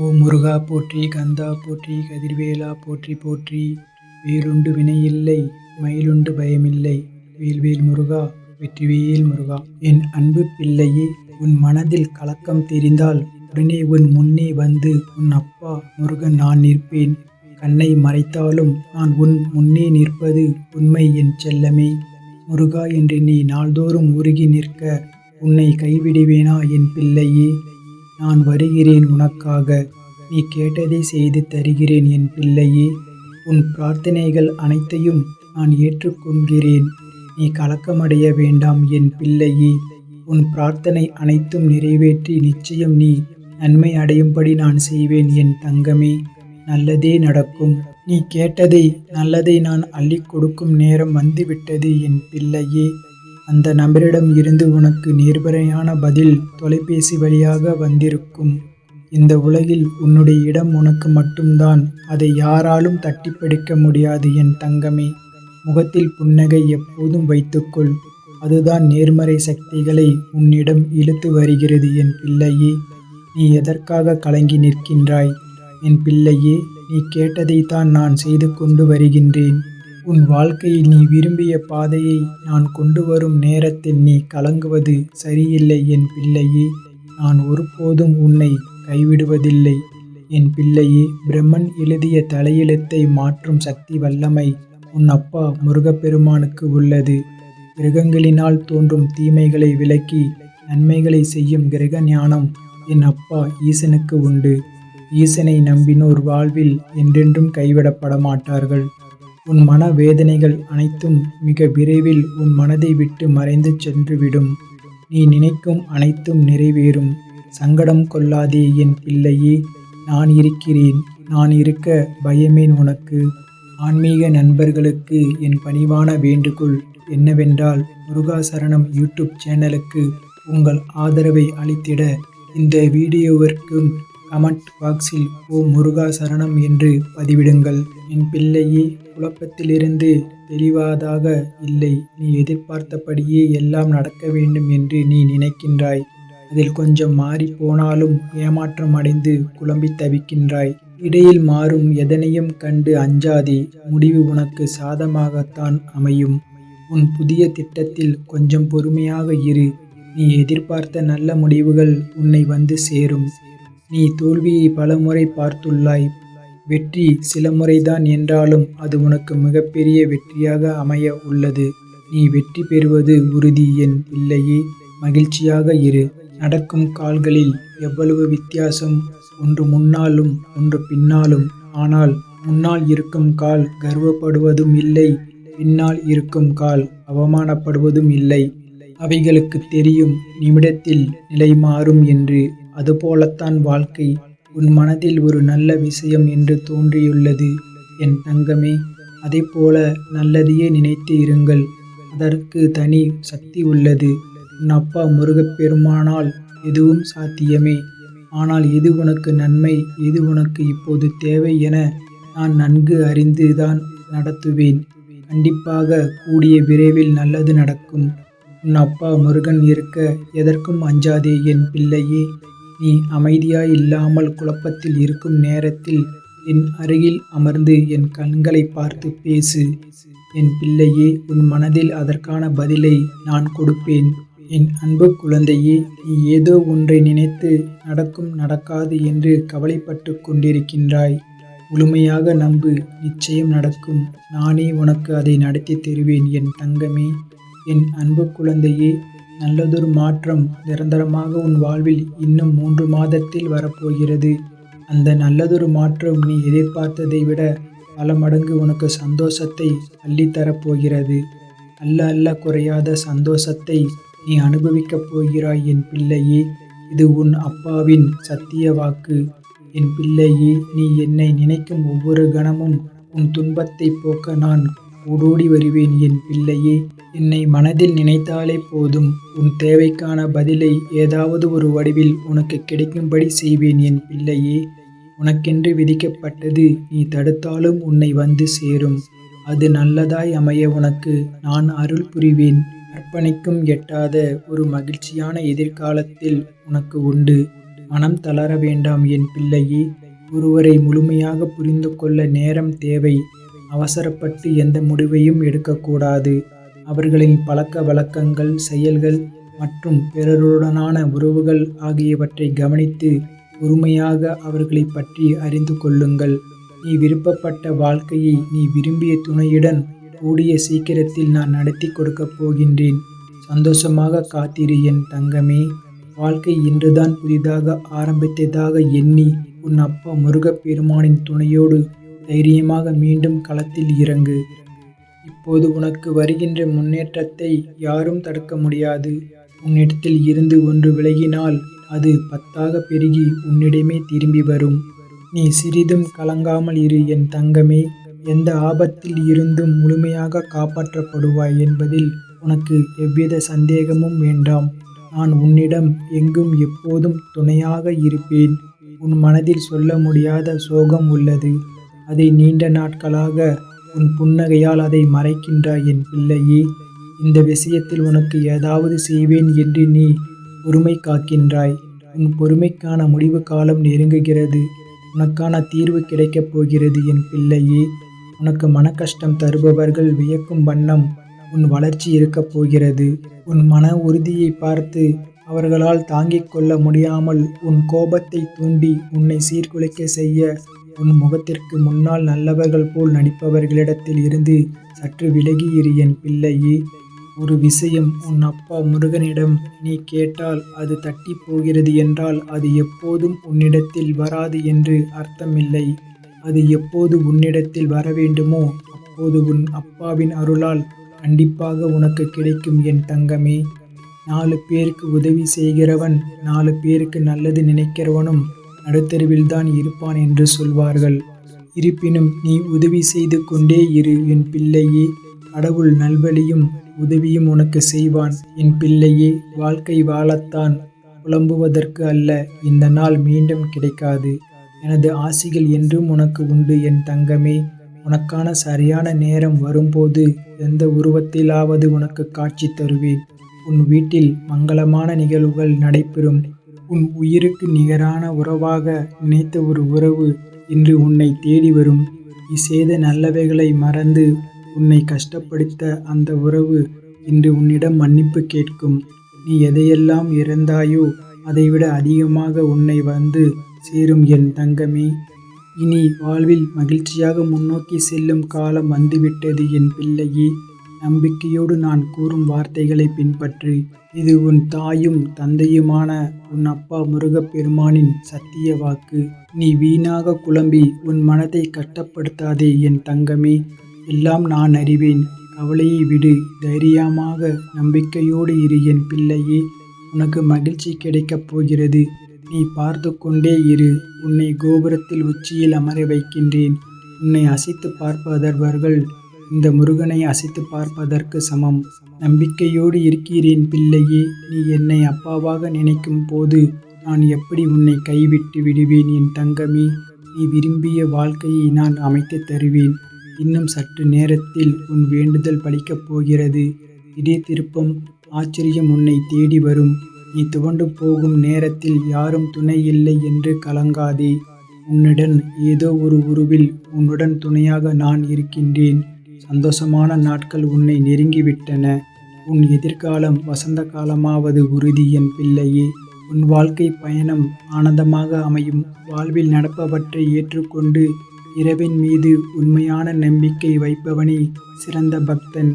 ஓம் முருகா போற்றி, கந்தா போற்றி, கதிர்வேலா போற்றி போற்றி. வேலுண்டு வினையில்லை, மயிலுண்டு பயமில்லை. வேல்வேல் முருகா, வெற்றிவேல் முருகா. என் அன்பு பிள்ளையே, உன் மனதில் கலக்கம் தெரிந்தால் உடனே உன் முன்னே வந்து உன் அப்பா முருகன் நான் நிற்பேன். கண்ணை மறைத்தாலும் நான் உன் முன்னே நிற்பது உண்மை என் செல்லமே. முருகா என்று நீ நாள்தோறும் உருகி நிற்க உன்னை கைவிடுவேனா என் பிள்ளையே. நான் வருகிறேன் உனக்காக, நீ கேட்டதை செய்து தருகிறேன் என் பிள்ளையே. உன் பிரார்த்தனைகள் அனைத்தையும் நான் ஏற்றுக்கொள்கிறேன். நீ கலக்கமடைய வேண்டாம் என் பிள்ளையே. உன் பிரார்த்தனை அனைத்தும் நிறைவேற்றி நிச்சயம் நீ நன்மை அடையும்படி நான் செய்வேன் என் தங்கமே. நல்லதே நடக்கும். நீ கேட்டதை நல்லதை நான் அள்ளிக் கொடுக்கும் நேரம் வந்துவிட்டது என் பிள்ளையே. அந்த நபரிடம் இருந்து உனக்கு நேர்மறையான பதில் தொலைபேசி வழியாக வந்திருக்கும். இந்த உலகில் உன்னுடைய இடம் உனக்கு மட்டும்தான். அதை யாராலும் தட்டிப்பறிக்க முடியாது என் தங்கமே. முகத்தில் புன்னகை எப்போதும் வைத்துக்கொள். அதுதான் நேர்மறை சக்திகளை உன்னிடம் இழுத்து வருகிறது என் பிள்ளையே. நீ எதற்காக கலங்கி நிற்கின்றாய் என் பிள்ளையே? நீ கேட்டதைத்தான் நான் செய்து கொண்டு வருகின்றேன். உன் வாழ்க்கையில் நீ விரும்பிய பாதையை நான் கொண்டு வரும் நேரத்தில் நீ கலங்குவது சரியில்லை என் பிள்ளையே. நான் ஒருபோதும் உன்னை கைவிடுவதில்லை என் பிள்ளையே. பிரம்மன் எழுதிய தலையெழுத்தை மாற்றும் சக்தி வல்லமை உன் அப்பா முருகப்பெருமானுக்கு உள்ளது. கிரகங்களினால் தோன்றும் தீமைகளை விலக்கி நன்மைகளை செய்யும் கிரக ஞானம் என் அப்பா ஈசனுக்கு உண்டு. ஈசனை நம்பினோர் வாழ்வில் என்றென்றும் கைவிடப்பட மாட்டார்கள். உன் மன வேதனைகள் அனைத்தும் மிக விரைவில் உன் மனதை விட்டு மறைந்து சென்றுவிடும். நீ நினைக்கும் அனைத்தும் நிறைவேறும். சங்கடம் கொள்ளாதே என் பிள்ளையே. நான் இருக்கிறேன். நான் இருக்க பயமேன் உனக்கு. ஆன்மீக நண்பர்களுக்கு என் பணிவான வேண்டுகோள் என்னவென்றால், முருகாசரணம் யூடியூப் சேனலுக்கு உங்கள் ஆதரவை அளித்திட இந்த வீடியோவிற்கும் கமெண்ட் பாக்ஸில் ஓம் முருகா சரணம் என்று பதிவிடுங்கள். என் பிள்ளையே, குழப்பத்திலிருந்து தெளிவாதாக இல்லை. நீ எதிர்பார்த்தபடியே எல்லாம் நடக்க வேண்டும் என்று நீ நினைக்கின்றாய். அதில் கொஞ்சம் மாறி போனாலும் ஏமாற்றம் அடைந்து குழம்பி தவிக்கின்றாய். இடையில் மாறும் எதனையும் கண்டு அஞ்சாதே. முடிவு உனக்கு சாதமாகத்தான் அமையும். உன் புதிய திட்டத்தில் கொஞ்சம் பொறுமையாக இரு. நீ எதிர்பார்த்த நல்ல முடிவுகள் உன்னை வந்து சேரும். நீ தோல்வியை பலமுறை பார்த்துள்ளாய். வெற்றி சில முறைதான் என்றாலும் அது உனக்கு மிகப்பெரிய வெற்றியாக அமைய உள்ளது. நீ வெற்றி பெறுவது உறுதி என் பிள்ளையே. மகிழ்ச்சியாக இரு. நடக்கும் கால்களில் எவ்வளவு வித்தியாசம். ஒன்று முன்னாலும் ஒன்று பின்னாலும். ஆனால் முன்னால் இருக்கும் கால் கர்வப்படுவதும் இல்லை, பின்னால் இருக்கும் கால் அவமானப்படுவதும் இல்லை. அவைகளுக்கு தெரியும் நிமிடத்தில் நிலை மாறும் என்று. அதுபோலத்தான் வாழ்க்கை. உன் மனதில் ஒரு நல்ல விஷயம் என்று தோன்றியுள்ளது என் தங்கமே. அதை போல நல்லதையே நினைத்து இருங்கள். அதற்கு தனி சக்தி உள்ளது. உன் அப்பா முருகப்பெருமானால் எதுவும் சாத்தியமே. ஆனால் எது உனக்கு நன்மை, எது உனக்கு இப்போது தேவை என நான் நன்கு அறிந்து தான் நடத்துவேன். கண்டிப்பாக கூடிய விரைவில் நல்லது நடக்கும். உன் அப்பா முருகன் இருக்க எதற்கும் அஞ்சாதே என் பிள்ளையே. நீ அமைதியாய் இல்லாமல் குழப்பத்தில் இருக்கும் நேரத்தில் என் அருகில் அமர்ந்து என் கண்களை பார்த்து பேசு என் பிள்ளையே. உன் மனதில் அதற்கான பதிலை நான் கொடுப்பேன். என் அன்பு குழந்தையே, நீ ஏதோ ஒன்றை நினைத்து நடக்கும் நடக்காது என்று கவலைப்பட்டு கொண்டிருக்கின்றாய். முழுமையாக நம்பு, நிச்சயம் நடக்கும். நானே உனக்கு அதை நடத்தி தருவேன் என் தங்கமே. என் அன்பு குழந்தையே, நல்லதொரு மாற்றம் நிரந்தரமாக உன் வாழ்வில் இன்னும் 3 மாதத்தில் வரப்போகிறது. அந்த நல்லதொரு மாற்றம் நீ எதிர்பார்த்ததை விட பல மடங்கு உனக்கு சந்தோஷத்தை அள்ளித்தரப்போகிறது. அல்ல அல்ல குறையாத சந்தோஷத்தை நீ அனுபவிக்கப் போகிறாய் என் பிள்ளையே. இது உன் அப்பாவின் சத்திய வாக்கு என் பிள்ளையே. நீ என்னை நினைக்கும் ஒவ்வொரு கணமும் உன் துன்பத்தை போக்க நான் ஓடோடி வருவேன் என் பிள்ளையே. என்னை மனதில் நினைத்தாலே போதும். உன் தேவைக்கான பதிலை ஏதாவது ஒரு வடிவில் உனக்கு கிடைக்கும்படி செய்வேன் என் பிள்ளையே. உனக்கென்று விதிக்கப்பட்டது நீ தடுத்தாலும் உன்னை வந்து சேரும். அது நல்லதாய் அமைய உனக்கு நான் அருள் புரிவேன். கற்பனைக்கும் எட்டாத ஒரு மகிழ்ச்சியான எதிர்காலத்தில் உனக்கு உண்டு. மனம் தளர வேண்டாம் என் பிள்ளையே. ஒருவரை முழுமையாக புரிந்து கொள்ள நேரம் தேவை. அவசரப்பட்டு எந்த முடிவையும் எடுக்கக்கூடாது. அவர்களின் பழக்க வழக்கங்கள், செயல்கள் மற்றும் பிறருடனான உறவுகள் ஆகியவற்றை கவனித்து பொறுமையாக அவர்களை பற்றி அறிந்து கொள்ளுங்கள். நீ விருப்பப்பட்ட வாழ்க்கையை நீ விரும்பிய துணையுடன் கூடிய சீக்கிரத்தில் நான் நடத்தி கொடுக்கப் போகின்றேன். சந்தோஷமாக காத்திரு என் தங்கமே. வாழ்க்கை இன்றுதான் புதிதாக ஆரம்பித்ததாக எண்ணி உன் அப்பா முருகப்பெருமானின் துணையோடு தைரியமாக மீண்டும் களத்தில் இறங்கு. இப்போது உனக்கு வருகின்ற முன்னேற்றத்தை யாரும் தடுக்க முடியாது. உன்னிடத்தில் இருந்து ஒன்று விலகினால் அது 10ஆக பெருகி உன்னிடமே திரும்பி வரும். நீ சிறிதும் கலங்காமல் இரு என் தங்கமே. எந்த ஆபத்தில் இருந்தும் முழுமையாக காப்பாற்றப்படுவாய் என்பதில் உனக்கு எவ்வித சந்தேகமும் வேண்டாம். நான் உன்னிடம் எங்கும் எப்போதும் துணையாக இருப்பேன். உன் மனதில் சொல்ல முடியாத சோகம் உள்ளது. அதை நீண்ட நாட்களாக உன் புன்னகையால் அதை மறைக்கின்றாய் என் பிள்ளையே. இந்த விஷயத்தில் உனக்கு ஏதாவது செய்வேன் என்று நீ பொறுமை காக்கின்றாய். உன் பொறுமைக்கான முடிவு காலம் நெருங்குகிறது. உனக்கான தீர்வு கிடைக்கப் போகிறது என் பிள்ளையே. உனக்கு மனக்கஷ்டம் தருபவர்கள் வியக்கும் வண்ணம் உன் வளர்ச்சி இருக்கப் போகிறது. உன் மன உறுதியை பார்த்து அவர்களால் தாங்கிக் கொள்ள முடியாமல் உன் கோபத்தை தூண்டி உன்னை சீர்குலைக்க செய்ய உன் முகத்திற்கு முன்னால் நல்லவர்கள் போல் நடிப்பவர்களிடத்தில் இருந்து சற்று விலகி இரு என் பிள்ளையே. ஒரு விஷயம் உன் அப்பா முருகனிடம் நீ கேட்டால் அது தட்டி போகிறது என்றால் அது எப்போதும் உன்னிடத்தில் வராது என்று அர்த்தமில்லை. அது எப்போது உன்னிடத்தில் வர வேண்டுமோ அப்போது உன் அப்பாவின் அருளால் கண்டிப்பாக உனக்கு கிடைக்கும் என் தங்கமே. 4 பேருக்கு உதவி செய்கிறவன் 4 பேருக்கு நல்லது நினைக்கிறவனும் நடுத்தருவில்தான் இருப்பான் என்று சொல்வார்கள். இருப்பினும் நீ உதவி செய்து கொண்டே இரு என் பிள்ளையே. கடவுள் நல்வழியும் உதவியும் உனக்கு செய்வான் என் பிள்ளையே. வாழ்க்கை வாழத்தான், புலம்புவதற்கு அல்ல. இந்த நாள் மீண்டும் கிடைக்காது. எனது ஆசிகள் என்றும் உனக்கு உண்டு என் தங்கமே. உனக்கான சரியான நேரம் வரும்போது எந்த உருவத்திலாவது உனக்கு காட்சி தருவேன். உன் வீட்டில் மங்களமான நிகழ்வுகள் நடைபெறும். உன் உயிருக்கு நிகரான உறவாக நினைத்த ஒரு உறவு இன்று உன்னை தேடி வரும். நீ செய்த நல்லவைகளை மறந்து உன்னை கஷ்டப்படுத்த அந்த உறவு இன்று உன்னிடம் மன்னிப்பு கேட்கும். நீ எதையெல்லாம் இழந்தாயோ அதைவிட அதிகமாக உன்னை வந்து சேரும் என் தங்கமே. இனி வாழ்வில் மகிழ்ச்சியாக முன்னோக்கி செல்லும் காலம் வந்துவிட்டது என் பிள்ளையே. நம்பிக்கையோடு நான் கூறும் வார்த்தைகளை பின்பற்று. இது உன் தாயும் தந்தையுமான உன் அப்பா முருகப்பெருமானின் சத்திய வாக்கு. நீ வீணாக குழம்பி உன் மனதை கஷ்டப்படுத்தாதே என் தங்கமே. எல்லாம் நான் அறிவேன். கவலையை விடு. தைரியமாக நம்பிக்கையோடு இரு என் பிள்ளையே. உனக்கு மகிழ்ச்சி கிடைக்கப் போகிறது. நீ பார்த்து கொண்டே இரு. உன்னை கோபுரத்தில் உச்சியில் அமர வைக்கின்றேன். உன்னை அசைத்து பார்ப்பவர்கள் இந்த முருகனை அசைத்து பார்ப்பதற்கு சமம். நம்பிக்கையோடு இருக்கிறேன் பிள்ளையே. நீ என்னை அப்பாவாக நினைக்கும் போது நான் எப்படி உன்னை கைவிட்டு விடுவேன் என் தங்கமே. நீ விரும்பிய வாழ்க்கையை நான் அமைத்து தருவேன். இன்னும் சற்று நேரத்தில் உன் வேண்டுதல் பலிக்கப் போகிறது. திடீர் திருப்பம், ஆச்சரியம் உன்னை தேடி வரும். நீ துவண்டு போகும் நேரத்தில் யாரும் துணை இல்லை என்று கலங்காதே. உன்னுடன் ஏதோ ஒரு உருவில் உன்னுடன் துணையாக நான் இருக்கின்றேன். சந்தோஷமான நாட்கள் உன்னை நெருங்கிவிட்டன. உன் எதிர்காலம் வசந்த காலமாவது உறுதி என் பிள்ளையே. உன் வாழ்க்கை பயணம் ஆனந்தமாக அமையும். வாழ்வில் நடப்பவற்றை ஏற்றுக்கொண்டு இறைவன் மீது உண்மையான நம்பிக்கை வைப்பவனே சிறந்த பக்தன்.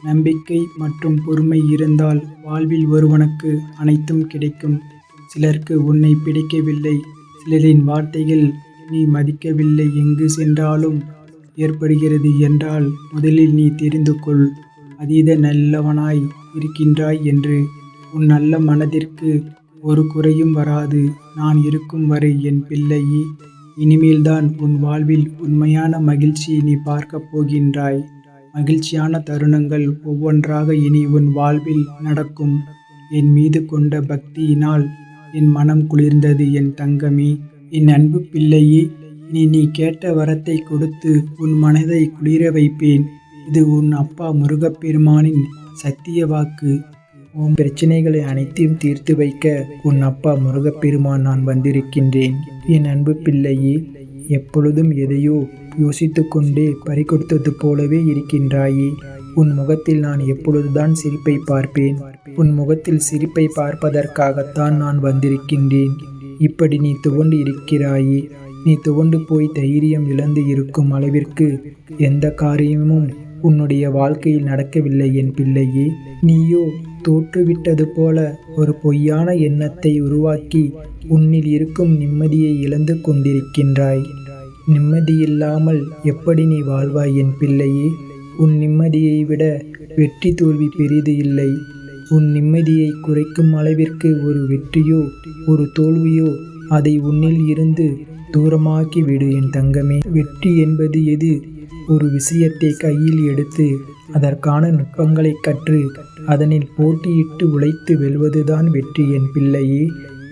நம்பிக்கை மற்றும் பொறுமை இருந்தால் வாழ்வில் ஒருவனுக்கு அனைத்தும் கிடைக்கும். சிலருக்கு உன்னை பிடிக்கவில்லை. சிலரின் வார்த்தைகள் நீ மதிக்கவில்லை. எங்கு சென்றாலும் ஏற்படுகிறது என்றால் முதலில் நீ தெரிந்து கொள். அதீத நல்லவனாய் இருக்கின்றாய் என்று. உன் நல்ல மனதிற்கு ஒரு குறையும் வராது நான் இருக்கும் வரை என் பிள்ளையே. இனிமேல்தான் உன் வாழ்வில் உண்மையான மகிழ்ச்சியை நீ பார்க்கப் போகின்றாய். மகிழ்ச்சியான தருணங்கள் ஒவ்வொன்றாக இனி உன் வாழ்வில் நடக்கும். என் மீது கொண்ட பக்தியினால் என் மனம் குளிர்ந்தது என் தங்கமே. என் அன்பு பிள்ளையே, இனி நீ கேட்ட வரத்தை கொடுத்து உன் மனதை குளிர வைப்பேன். இது உன் அப்பா முருகப்பெருமானின் சத்திய வாக்கு. உன் பிரச்சனைகளை அனைத்தையும் தீர்த்து வைக்க உன் அப்பா முருகப்பெருமான் நான் வந்திருக்கின்றேன். என் அன்பு பிள்ளையே, எப்பொழுதும் எதையோ யோசித்து கொண்டே பறிகொடுத்தது போலவே இருக்கின்றாயே. உன் முகத்தில் நான் எப்பொழுதுதான் சிரிப்பை பார்ப்பேன். உன் முகத்தில் சிரிப்பை பார்ப்பதற்காகத்தான் நான் வந்திருக்கின்றேன். இப்படி நீ துவண்டு இருக்கிறாயே. நீ துவண்டு போய் தைரியம் இழந்து இருக்கும் அளவிற்கு எந்த காரியமும் உன்னுடைய வாழ்க்கையில் நடக்கவில்லை என் பிள்ளையே. நீயோ தோற்றுவிட்டது போல ஒரு பொய்யான எண்ணத்தை உருவாக்கி உன்னில் இருக்கும் நிம்மதியை இழந்து கொண்டிருக்கின்றாய். நிம்மதியில்லாமல் எப்படி நீ வாழ்வாய் என் பிள்ளையே? உன் நிம்மதியை விட வெற்றி தோல்வி பெரிது இல்லை. உன் நிம்மதியை குறைக்கும் அளவிற்கு ஒரு வெற்றியோ ஒரு தோல்வியோ அதை உன்னில் இருந்து தூரமாக்கி விடு என் தங்கமே. வெற்றி என்பது எது? ஒரு விஷயத்தை கையில் எடுத்து அதற்கான நுட்பங்களை கற்று அதனில் போட்டியிட்டு உழைத்து வெல்வதுதான் வெற்றி என் பிள்ளையே.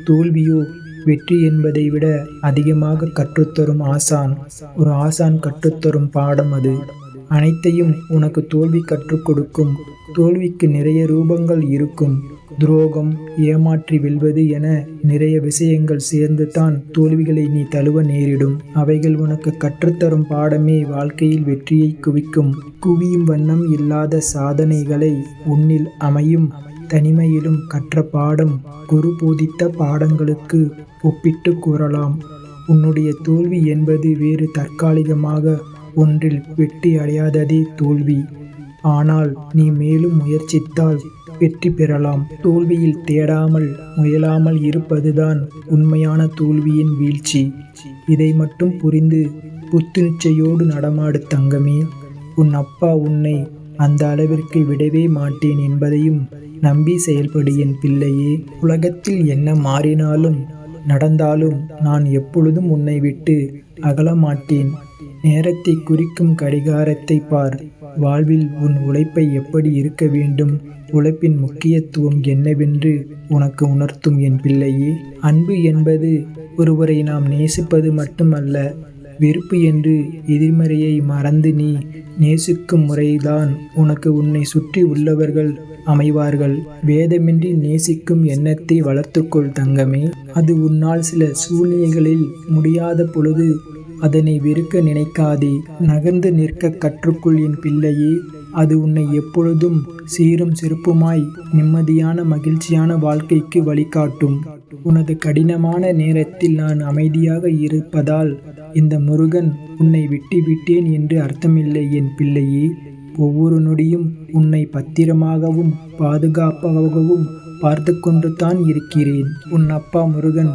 தோல்வியோ வெற்றி என்பதை விட அதிகமாக கற்றுத்தரும் ஆசான். ஒரு ஆசான் கற்றுத்தரும் பாடம் அது. அனைத்தையும் உனக்கு தோல்வி கற்றுக் கொடுக்கும். தோல்விக்கு நிறைய ரூபங்கள் இருக்கும். துரோகம், ஏமாற்றி வெல்வது என நிறைய விஷயங்கள் சேர்ந்து தான் தோல்விகளை நீ தழுவ நேரிடும். அவைகள் உனக்கு கற்றுத்தரும் பாடமே வாழ்க்கையில் வெற்றியை குவிக்கும். குவியும் வண்ணம் இல்லாத சாதனைகளை உன்னில் அமையும் தனிமையிலும் கற்ற பாடம் குரு போதித்த பாடங்களுக்கு ஒப்பிட்டு கூறலாம். உன்னுடைய தோல்வி என்பது வேறு தற்காலிகமாக ஒன்றில் வெற்றி அடையாததே தோல்வி. ஆனால் நீ மேலும் முயற்சித்தால் வெற்றி பெறலாம். தோல்வியில் தேடாமல் முயலாமல் இருப்பதுதான் உண்மையான தோல்வியின் வீழ்ச்சி. இதை மட்டும் புரிந்து புத்துணர்ச்சியோடு நடமாடு தங்கமே. உன் அப்பா உன்னை அந்த அளவிற்கு விடவே மாட்டேன் என்பதையும் நம்பி செயல்படு என் பிள்ளையே. உலகத்தில் என்ன மாறினாலும் நடந்தாலும் நான் எப்பொழுதும் உன்னை விட்டு அகலமாட்டேன். நேரத்தை குறிக்கும் கடிகாரத்தை பார். வாழ்வில் உன் உழைப்பை எப்படி இருக்க வேண்டும், உழைப்பின் முக்கியத்துவம் என்னவென்று உனக்கு உணர்த்தும் என் பிள்ளையே. அன்பு என்பது ஒருவரை நாம் நேசிப்பது மட்டுமல்ல. வெறுப்பு என்று எதிர்மறையை மறந்து நீ நேசிக்கும் முறைதான் உனக்கு உன்னை சுற்றி உள்ளவர்கள் அமைவார்கள். வேதமின்றி நேசிக்கும் எண்ணத்தை வளர்த்துக்கொள் தங்கமே. அது உன்னால் சில சூழ்நிலைகளில் முடியாத பொழுது அதனை வெறுக்க நினைக்காதே. நகர்ந்து நிற்க கற்றுக்கொள் என் பிள்ளையே. அது உன்னை எப்பொழுதும் சீரும் சிறப்புமாய் நிம்மதியான மகிழ்ச்சியான வாழ்க்கைக்கு வழிகாட்டும். உனது கடினமான நேரத்தில் நான் அமைதியாக இருப்பதால் இந்த முருகன் உன்னை விட்டுவிட்டேன் என்று அர்த்தமில்லை என் பிள்ளையே. ஒவ்வொரு நொடியும் உன்னை பத்திரமாகவும் பாதுகாப்பாகவும் பார்த்து கொண்டு தான் இருக்கிறேன். உன் அப்பா முருகன்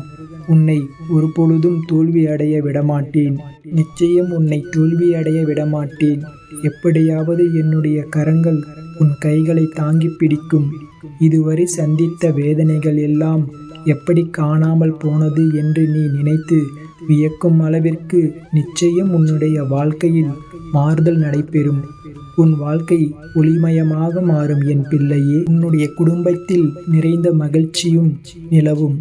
உன்னை ஒரு பொழுதும் தோல்வி அடைய விடமாட்டேன். நிச்சயம் உன்னை தோல்வி அடைய விடமாட்டேன். எப்படியாவது என்னுடைய கரங்கள் உன் கைகளை தாங்கி பிடிக்கும். இதுவரை சந்தித்த வேதனைகள் எல்லாம் எப்படி காணாமல் போனது என்று நீ நினைத்து வியக்கும் அளவிற்கு நிச்சயம் உன்னுடைய வாழ்க்கையில் மாறுதல் நடைபெறும். உன் வாழ்க்கை ஒளிமயமாக மாறும் என் பிள்ளையே. உன்னுடைய குடும்பத்தில் நிறைந்த மகிழ்ச்சியும் நிலவும்.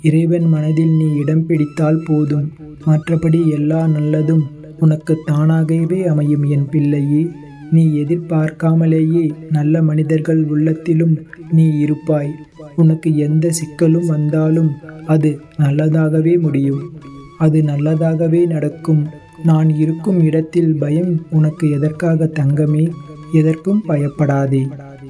இறைவன் மனதில் நீ இடம் பிடித்தால் போதும். மற்றபடி எல்லா நல்லதும் உனக்கு தானாகவே அமையும் என் பிள்ளையே. நீ எதிர்பார்க்காமலேயே நல்ல மனிதர்கள் உள்ளத்திலும் நீ இருப்பாய். உனக்கு எந்த சிக்கலும் வந்தாலும் அது நல்லதாகவே முடியும். அது நல்லதாகவே நடக்கும். நான் இருக்கும் இடத்தில் பயம் உனக்கு எதற்காக தங்கமே? எதற்கும் பயப்படாதே.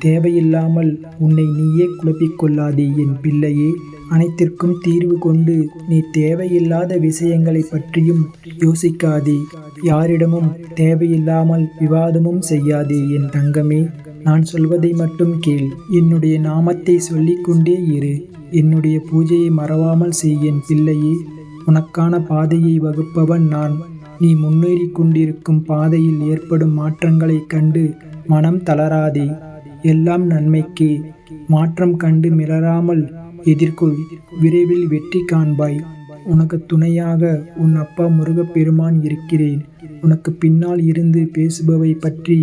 தேவையில்லாமல் உன்னை நீயே குழப்பிக்கொள்ளாதே என் பிள்ளையே. அனைத்திற்கும் தீர்வு கொண்டு நீ தேவையில்லாத விஷயங்களை பற்றியும் யோசிக்காதே. யாரிடமும் தேவையில்லாமல் விவாதமும் செய்யாதே என் தங்கமே. நான் சொல்வதை மட்டும் கேள். என்னுடைய நாமத்தை சொல்லிக்கொண்டே இரு. என்னுடைய பூஜையை மறவாமல் செய் என் பிள்ளையே. உனக்கான பாதையை வகுப்பவன் நான். நீ முன்னேறி கொண்டிருக்கும் பாதையில் ஏற்படும் மாற்றங்களைக் கண்டு மனம் தளராதே. எல்லாம் நன்மைக்கே. மாற்றம் கண்டு மிளராமல் எதிர்கொள். விரைவில் வெற்றி காண்பாய். உனக்கு துணையாக உன் அப்பா முருகப்பெருமான் இருக்கிறேன். உனக்கு பின்னால் இருந்து பேசுபவை பற்றி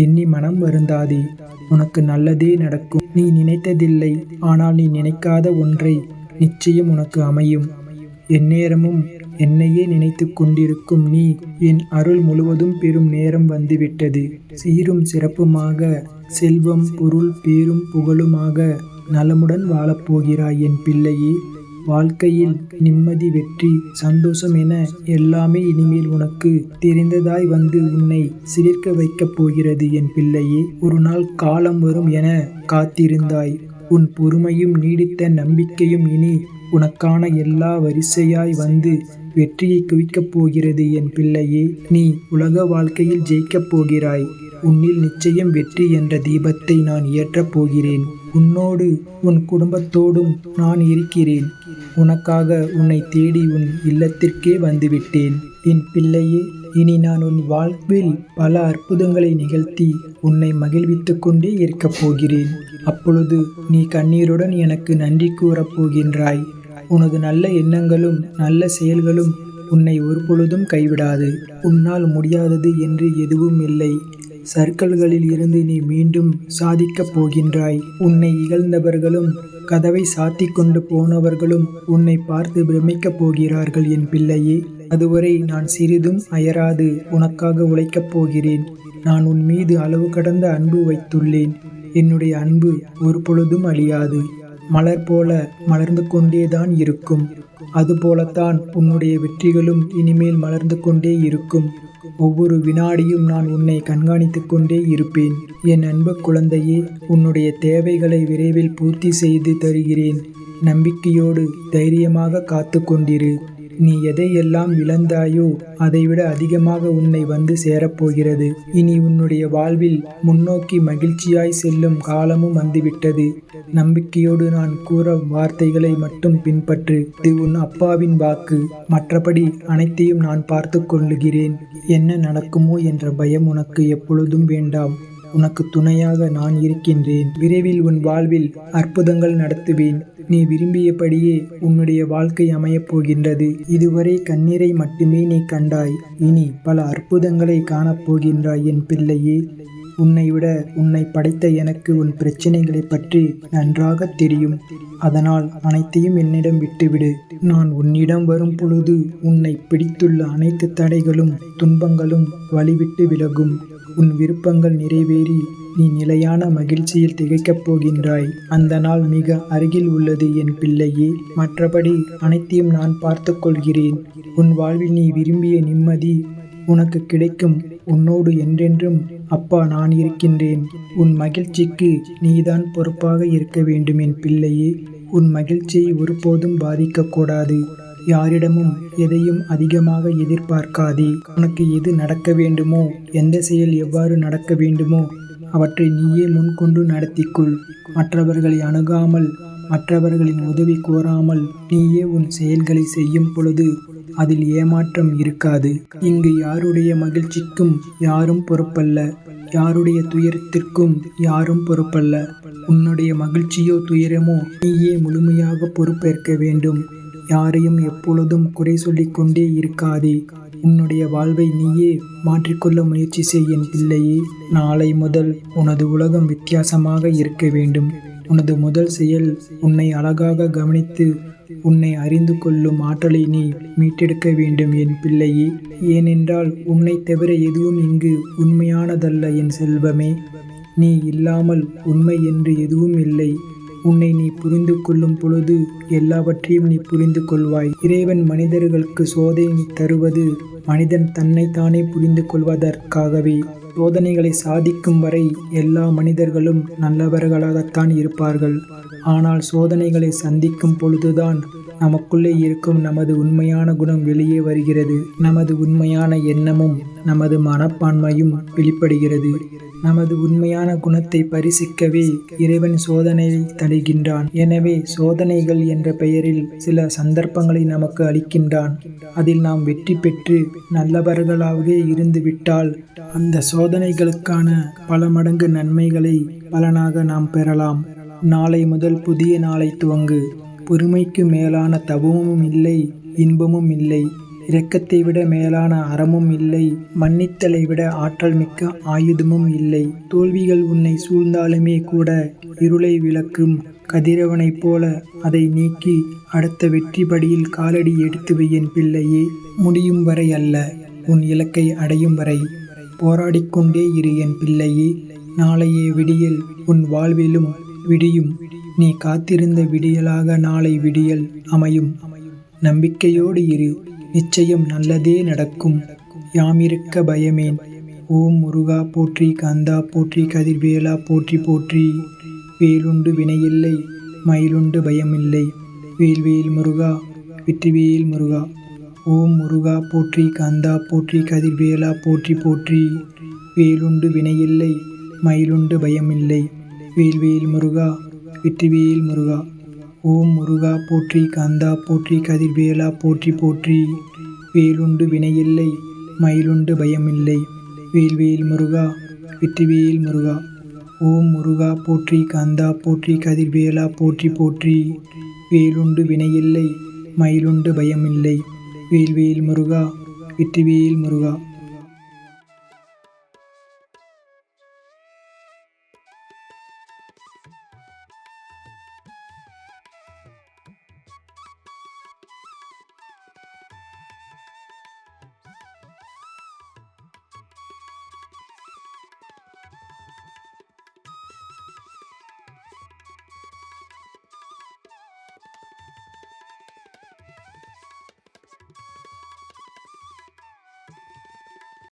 எண்ணி மனம் வருந்தாதே. உனக்கு நல்லதே நடக்கும். நீ நினைத்ததில்லை, ஆனால் நீ நினைக்காத ஒன்றை நிச்சயம் உனக்கு அமையும். எந்நேரமும் என்னையே நினைத்து கொண்டிருக்கும் நீ என் அருள் முழுவதும் பெறும் நேரம் வந்துவிட்டது. சீரும் சிறப்புமாக செல்வம் பொருள் பேரும் புகழுமாக நலமுடன் வாழப்போகிறாய் என் பிள்ளையே. வாழ்க்கையில் நிம்மதி, வெற்றி, சந்தோஷம் என எல்லாமே இனிமேல் உனக்கு தெரிந்ததாய் வந்து உன்னை சிலிர்க்க வைக்கப் போகிறது என் பிள்ளையே. ஒரு நாள் காலம் வரும் என காத்திருந்தாய். உன் பொறுமையும் நீடித்த நம்பிக்கையும் இனி உனக்கான எல்லா வரிசையாய் வந்து வெற்றியை குவிக்கப் போகிறது என் பிள்ளையே. நீ உலக வாழ்க்கையில் ஜெயிக்கப் போகிறாய். உன்னில் நிச்சயம் வெற்றி என்ற தீபத்தை நான் ஏற்றப் போகிறேன். உன்னோடு உன் குடும்பத்தோடும் நான் இருக்கிறேன். உனக்காக உன்னை தேடி உன் இல்லத்திற்கே வந்துவிட்டேன் என் பிள்ளையே. இனி நான் உன் வாழ்வில் பல அற்புதங்களை நிகழ்த்தி உன்னை மகிழ்வித்துக் கொண்டே இருக்கப் போகிறேன். அப்பொழுது நீ கண்ணீருடன் எனக்கு நன்றி கூறப் போகின்றாய். உனது நல்ல எண்ணங்களும் நல்ல செயல்களும் உன்னை ஒருபொழுதும் கைவிடாது. உன்னால் முடியாதது என்று எதுவும் இல்லை. சர்க்கல்களில் இருந்து நீ மீண்டும் சாதிக்கப் போகின்றாய். உன்னை இகழ்ந்தவர்களும் கதவை சாத்தி கொண்டு போனவர்களும் உன்னை பார்த்து பிரமிக்கப் போகிறார்கள் என் பிள்ளையே. அதுவரை நான் சிறிதும் அயராது உனக்காக உழைக்கப் போகிறேன். நான் உன் மீது அளவு கடந்த அன்பு வைத்துள்ளேன். என்னுடைய அன்பு ஒரு பொழுதும் அழியாது. மலர் போல மலர்ந்து கொண்டேதான் இருக்கும். அதுபோலத்தான் உன்னுடைய வெற்றிகளும் இனிமேல் மலர்ந்து கொண்டே இருக்கும். ஒவ்வொரு வினாடியும் நான் உன்னை கண்காணித்துக் கொண்டே இருப்பேன். என் அன்பு குழந்தையே, உன்னுடைய தேவைகளை விரைவில் பூர்த்தி செய்து தருகிறேன். நம்பிக்கையோடு தைரியமாக காத்து கொண்டிரு. நீ எதையெல்லாம் இழந்தாயோ அதைவிட அதிகமாக உன்னை வந்து சேரப்போகிறது. இனி உன்னுடைய வாழ்வில் முன்னோக்கி மகிழ்ச்சியாய் செல்லும் காலமும் வந்துவிட்டது. நம்பிக்கையோடு நான் கூற வார்த்தைகளை மட்டும் பின்பற்று. இது உன் அப்பாவின் வாக்கு. மற்றபடி அனைத்தையும் நான் பார்த்து கொள்ளுகிறேன். என்ன நடக்குமோ என்ற பயம் உனக்கு எப்பொழுதும் வேண்டாம். உனக்கு துணையாக நான் இருக்கின்றேன். விரைவில் உன் வாழ்வில் அற்புதங்கள் நடத்துவேன். நீ விரும்பியபடியே உன்னுடைய வாழ்க்கை அமையப் போகின்றது. இதுவரை கண்ணீரை மட்டுமே நீ கண்டாய். இனி பல அற்புதங்களை காணப்போகின்றாய் என் பிள்ளையே. உன்னை விட உன்னை படைத்த எனக்கு உன் பிரச்சனைகளை பற்றி நன்றாக தெரியும். அதனால் அனைத்தையும் என்னிடம் விட்டுவிடு. நான் உன்னிடம் வரும் பொழுது உன்னை பிடித்துள்ள அனைத்து தடைகளும் துன்பங்களும் வழிவிட்டு விலகும். உன் விருப்பங்கள் நிறைவேறி நீ நிலையான மகிழ்ச்சியில் திகைக்கப் போகின்றாய். அந்த நாள் மிக அருகில் உள்ளது என் பிள்ளையே. மற்றபடி அனைத்தையும் நான் பார்த்து கொள்கிறேன். உன் வாழ்வில் நீ விரும்பிய நிம்மதி உனக்கு கிடைக்கும். உன்னோடு என்றென்றும் அப்பா நான் இருக்கின்றேன். உன் மகிழ்ச்சிக்கு நீதான் பொறுப்பாக இருக்க வேண்டும் என் பிள்ளையே. உன் மகிழ்ச்சியை ஒருபோதும் பாதிக்கக்கூடாது. யாரிடமும் எதையும் அதிகமாக எதிர்பார்க்காதே. உனக்கு எது நடக்க வேண்டுமோ, எந்த செயல் எவ்வாறு நடக்க வேண்டுமோ அவற்றை நீயே முன்கொண்டு நடத்திக்கொள். மற்றவர்களை அணுகாமல், மற்றவர்களின் உதவி கோராமல் நீயே உன் செயல்களை செய்யும் பொழுது அதில் ஏமாற்றம் இருக்காது. இங்கு யாருடைய மகிழ்ச்சிக்கும் யாரும் பொறுப்பல்ல. யாருடைய துயரத்திற்கும் யாரும் பொறுப்பல்ல. உன்னுடைய மகிழ்ச்சியோ துயரமோ நீயே முழுமையாக பொறுப்பேற்க வேண்டும். யாரையும் எப்பொழுதும் குறை சொல்லிக் கொண்டே இருக்காதே. உன்னுடைய வாழ்வை நீயே மாற்றிக்கொள்ள முயற்சி செய் என் பிள்ளையே. நாளை முதல் உனது உலகம் வித்தியாசமாக இருக்க வேண்டும். உனது முதல் செயல் உன்னை அழகாக கவனித்து உன்னை அறிந்து கொள்ளும் ஆற்றலை நீ மீட்டெடுக்க வேண்டும் என் பிள்ளையே. ஏனென்றால் உன்னை தவிர எதுவும் இங்கு உண்மையானதல்ல என் செல்வமே. நீ இல்லாமல் உண்மை என்று எதுவும் இல்லை. உன்னை நீ புரிந்து கொள்ளும் பொழுது எல்லாவற்றையும் நீ புரிந்து கொள்வாய். இறைவன் மனிதர்களுக்கு சோதனை தருவது மனிதன் தன்னைத்தானே புரிந்து கொள்வதற்காகவே. சோதனைகளை சாதிக்கும் வரை எல்லா மனிதர்களும் நல்லவர்களாகத்தான் இருப்பார்கள். ஆனால் சோதனைகளை சந்திக்கும் பொழுதுதான் நமக்குள்ளே இருக்கும் நமது உண்மையான குணம் வெளியே வருகிறது. நமது உண்மையான எண்ணமும் நமது மனப்பான்மையும் வெளிப்படுகிறது. நமது உண்மையான குணத்தை பரிசிக்கவே இறைவன் சோதனையை தருகின்றான். எனவே சோதனைகள் என்ற பெயரில் சில சந்தர்ப்பங்களை நமக்கு அளிக்கின்றான். அதில் நாம் வெற்றி பெற்று நல்லவர்களாகவே இருந்துவிட்டால் அந்த சோதனைகளுக்கான பல மடங்கு நன்மைகளை பலனாக நாம் பெறலாம். நாளை முதல் புதிய நாளை துவங்கு. பொறுமைக்கு மேலான தவமும் இல்லை, இன்பமும் இல்லை. இரக்கத்தை விட மேலான அறமும் இல்லை. மன்னித்தலை விட ஆற்றல் மிக்க ஆயுதமும் இல்லை. தோல்விகள் உன்னை சூழ்ந்தாலுமே கூட இருளை விளக்கும் கதிரவனைப் போல அதை நீக்கி அடுத்த வெற்றி படியில் காலடி எடுத்து வை என் பிள்ளையே. முடியும் வரை அல்ல, உன் இலக்கை அடையும் வரை போராடிக்கொண்டே இரு என் பிள்ளையே. நாளைய விடியல் உன் வாழ்விலும் விடியும். நீ காத்திருந்த விடியலாக நாளை விடியல் அமையும். நம்பிக்கையோடு இரு, நிச்சயம் நல்லதே நடக்கும். யாமிருக்க பயமேன். ஓம் முருகா போற்றி, கந்தா போற்றி, கதிர்வேலா போற்றி போற்றி. வேலுண்டு வினையில்லை, மயிலுண்டு பயமில்லை. வேல்வேல் முருகா, வெற்றிவேல் முருகா. ஓம் முருகா போற்றி, கந்தா போற்றி, கதிர்வேலா போற்றி போற்றி. வேலுண்டு வினையில்லை, மயிலுண்டு பயமில்லை. வேல்வேல் முருகா, வெற்றிவேல் முருகா. ஓம் முருகா போற்றி, கந்தா போற்றி, கதிர்வேலா போற்றி போற்றி. வேலுண்டு வினையில்லை, மயிலுண்டு பயமில்லை. வேல்வேல் முருகா, வெற்றிவேல் முருகா. ஓம் முருகா போற்றி, கந்தா போற்றி, கதிர்வேலா போற்றி போற்றி. வேலுண்டு வினையில்லை, மயிலுண்டு பயமில்லை. வேல்வேல் முருகா, வெற்றிவேல் முருகா.